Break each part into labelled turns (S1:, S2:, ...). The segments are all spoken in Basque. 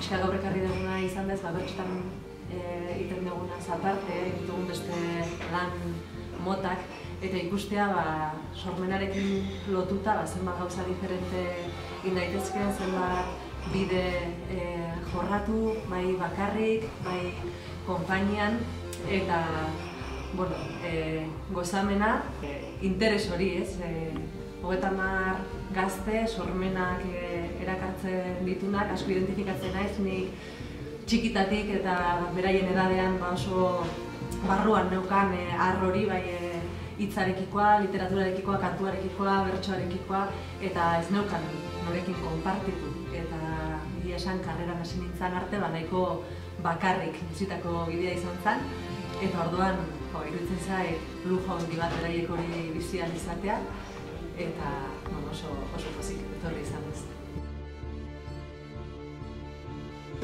S1: pixka gaur ekarri duguna izan dez, bertxotan egiten duguna aparte, ditugun beste lan motak, eta ikustea sormenarekin lotuta zenbat gauza diferente indaitezken, zenbat bide jorratu, bai bakarrik, bai konpainian, eta gozamena, interes hori, ez? 30 gazte, sormenak erakartzen ditunak, asko identifikatzen naiz, nik txikitatik eta beraien edadean oso barruan neukan hori, bai hitzarekikoa, literaturarekikoa, kantuarekikoa, bertsoarekikoa, eta ez neukan norekin konpartitu. Eta egia esan karreran hasi nintzen arte, nahiko bakarrik bizitako bidea izan zen, eta orduan iruditzen zait lujo handi bat beraiek hori bizian izatea, eta oso pozik etorri izan ez.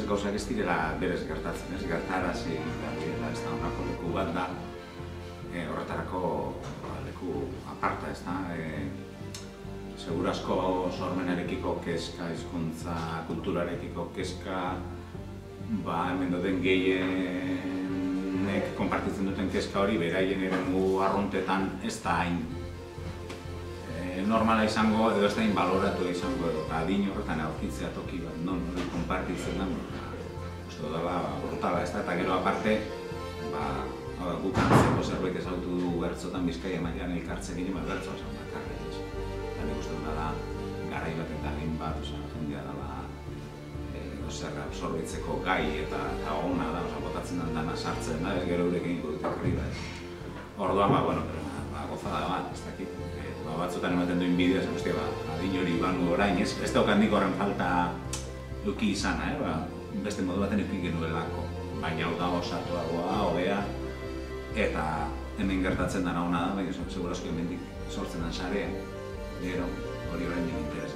S2: Gauzak ez direla berez gertatzen, ez gertarazi, eta ez da honako leku bat da, horretarako leku aparta, ez da. Segurazko sormenarekiko kezka, hizkuntza kulturarekiko kezka, hemen duten gehienek konpartitzen duten kezka hori, beraien eremu arruntetan ez da hain normala izango, edo ez da hain baloratu izango, eta adin horretan aurkitzea toki bat, non hori konpartitzen da, uste dela brutala, ez da, eta gero aparte, guk antzeko zerbait ezagutu du bertzotan Bizkaia mailan elkartzen ginen, bertzoa esan bakarrik, eta nik uste dut da, garai bat eta egin bat, jendea dela zer absorbitzeko gai eta ona da, botatzen den dana sartzen da, gero eurekin dute kriba. Orduan, gozada bat, ez dakit. Batzutan ematen duen bidea, adin hori banu orain, ez daukandik horren falta duki izana, beste modu baten eduki genuelako. Baina hau da osatuagoa, hobea, eta hemen gertatzen dena ona da, baina segurazko hemendik sortzen den sarea, gero hori oraindik interes.